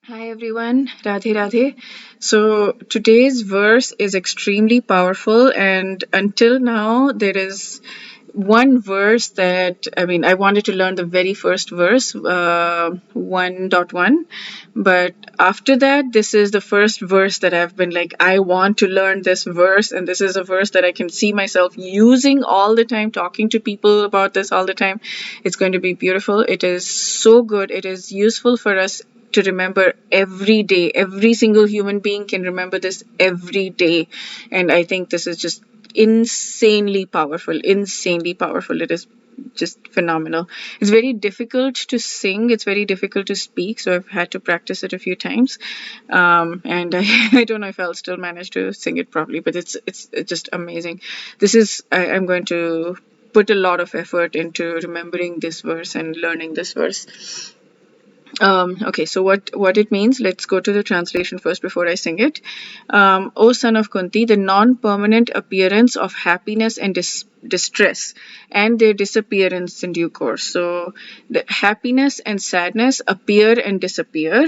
Hi everyone, Radhe Radhe. So today's verse is extremely powerful, and until now, there is one verse that I wanted to learn the very first verse, 1.1, but after that, this is the first verse that I've been like, I want to learn this verse, and this is a verse that I can see myself using all the time, talking to people about this all the time. It's going to be beautiful. It is so good. It is useful for us to remember every day. Every single human being can remember this every day. And I think this is just insanely powerful. Insanely powerful. It is just phenomenal. It's very difficult to sing. It's very difficult to speak. So I've had to practice it a few times. And I don't know if I'll still manage to sing it properly, but it's just amazing. I'm going to put a lot of effort into remembering this verse and learning this verse. Okay, so what it means, let's go to the translation first before I sing it. O son of Kunti, the non-permanent appearance of happiness and distress and their disappearance in due course. So the happiness and sadness appear and disappear.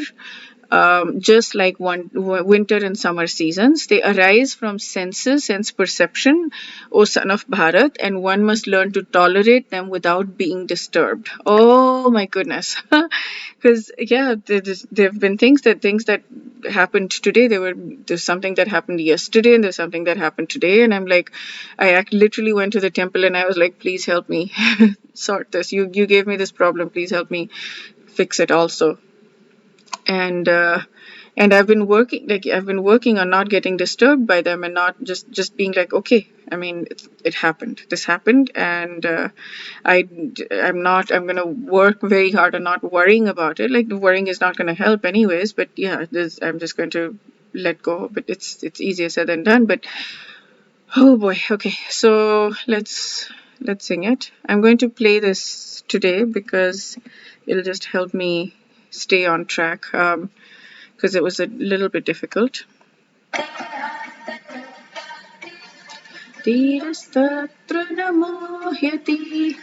Just like winter and summer seasons, they arise from sense perception, O son of Bharat, and one must learn to tolerate them without being disturbed. Oh my goodness. Because yeah, there have been things that happened today. There's something that happened yesterday, and there's something that happened today, and I'm like, literally went to the temple and I was like, please help me sort this. You gave me this problem. Please help me fix it also. And I've been working on not getting disturbed by them and not just being like, okay, it happened, this happened, and I'm gonna work very hard on not worrying about it. Like, the worrying is not gonna help anyways, but yeah, I'm just going to let go. But it's easier said than done. But oh boy. Okay, so let's sing it. I'm going to play this today because it'll just help me stay on track, because it was a little bit difficult. Dhirastatra namohyati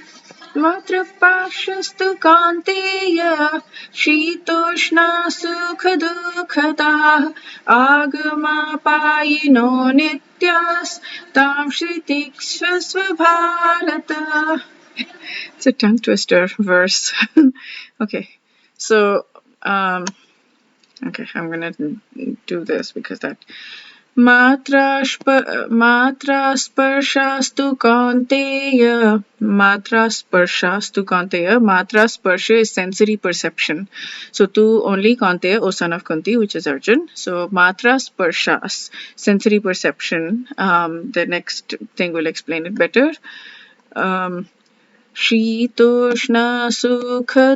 matra pashastu kanteya shitoshna sukha dukhata agama payino nityas tam shritikshasva bharata. It's a tongue twister verse. Okay, so okay, I'm gonna do this because that Matra sparshastu kaunteya. Matra sparshastu kaunteya. Matra sparsha is sensory perception. So tu only kaunteya, O son of Kunti, which is Arjun. So matra sparshas, sensory perception. The next thing will explain it better. Shitoshna sukha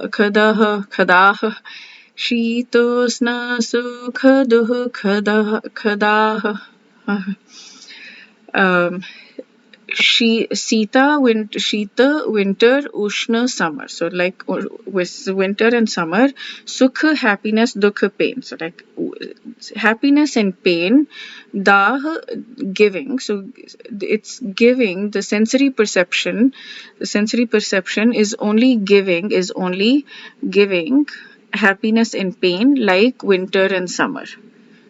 khadaha. Shitosna sukha khadaha. Shita winter, Ushna summer. So like with winter and summer, Sukha happiness, Dukha pain. So like happiness and pain, Dah giving. So it's giving, the sensory perception. The sensory perception is only giving happiness and pain like winter and summer.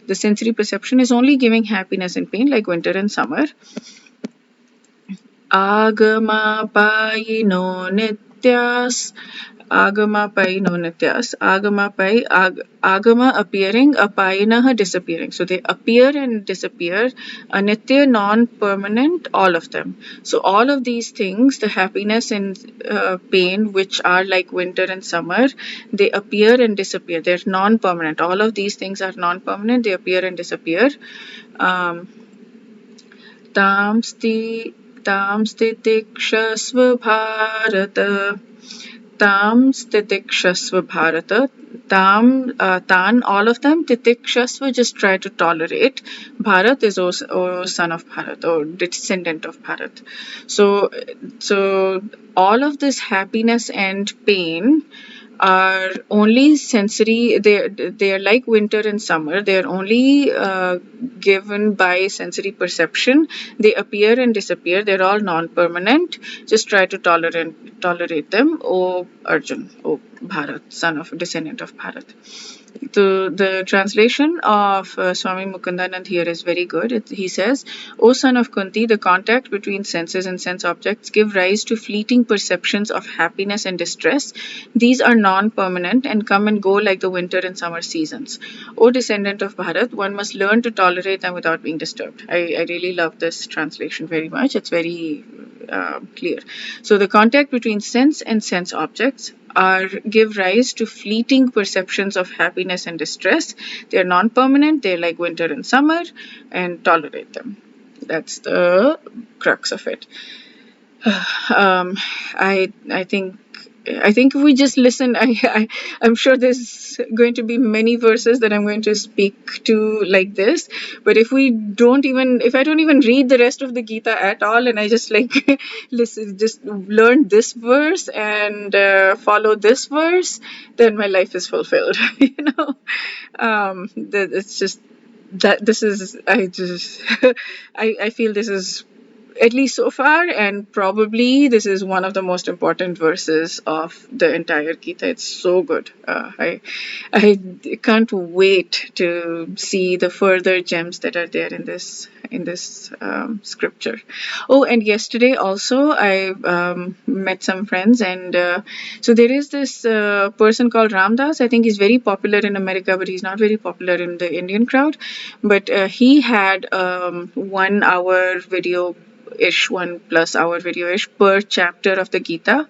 The sensory perception is only giving happiness and pain like winter and summer. Agama payino nityas. Agama payino nityas. Agama appearing, apayinaha disappearing. So they appear and disappear. Anitya, non-permanent, all of them. So all of these things, the happiness and pain, which are like winter and summer, they appear and disappear. They're non-permanent. All of these things are non-permanent. They appear and disappear. Tam stitikshasva bharata. Tam stitikshasva bharata. Tan, all of them. Titikshasva, just try to tolerate. Bharat is O son of Bharat, or descendant of Bharat. So all of this happiness and pain are only sensory. They're like winter and summer. They're only given by sensory perception. They appear and disappear. They're all non-permanent. Just try to tolerate them, O Arjun, O Bharat, son of descendant of Bharat. The translation of Swami Mukundanand here is very good. He says, O son of Kunti, the contact between senses and sense objects give rise to fleeting perceptions of happiness and distress. These are non-permanent and come and go like the winter and summer seasons. O descendant of Bharat, one must learn to tolerate them without being disturbed. I really love this translation very much. It's very clear. So the contact between sense and sense objects give rise to fleeting perceptions of happiness and distress. They're non-permanent, they're like winter and summer, and tolerate them. That's the crux of it. I think if we just listen, I'm sure there's going to be many verses that I'm going to speak to like this. But if I don't even read the rest of the Gita at all, and I just like listen, just learn this verse and follow this verse, then my life is fulfilled. It's just that this is I feel this is, at least so far, and probably this is one of the most important verses of the entire Gita. It's so good. I can't wait to see the further gems that are there in this scripture. Oh, and yesterday also I met some friends, and so there is this person called Ramdas. I think he's very popular in America, but he's not very popular in the Indian crowd. But he had 1 hour video ish, 1+ hour video ish per chapter of the Gita,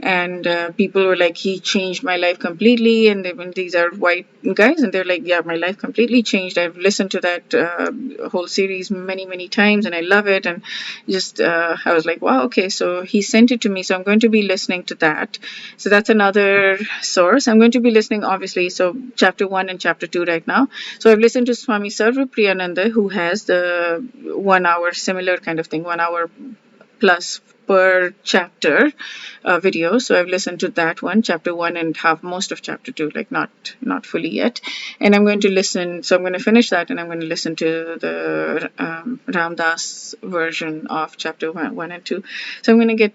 and people were like, he changed my life completely. And these are white guys, and they're like, yeah, my life completely changed. I've listened to that whole series many times, and I love it. And just I was like, wow, okay. So he sent it to me, so I'm going to be listening to that. So that's another source. I'm going to be listening, obviously, so chapter 1 and chapter 2 right now. So I've listened to Swami Sarva Priyananda, who has the 1 hour similar kind of thing, 1 hour plus per chapter video. So I've listened to that one, chapter 1, and have most of chapter 2, like not fully yet. And I'm going to listen, so I'm going to finish that, and I'm going to listen to the Ramdas version of chapter 1 and 2. So I'm going to get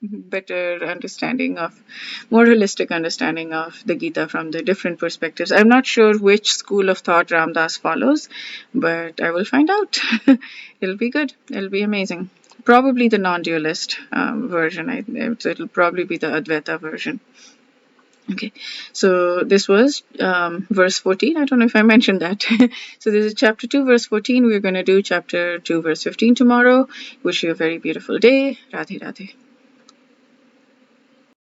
better understanding of, more holistic understanding of the Gita from the different perspectives. I'm not sure which school of thought Ramdas follows, but I will find out. It'll be good. It'll be amazing. Probably the non-dualist version. It'll probably be the Advaita version. Okay, so this was verse 14. I don't know if I mentioned that. So this is chapter 2, verse 14. We're going to do chapter 2, verse 15 tomorrow. Wish you a very beautiful day. Radhe Radhe.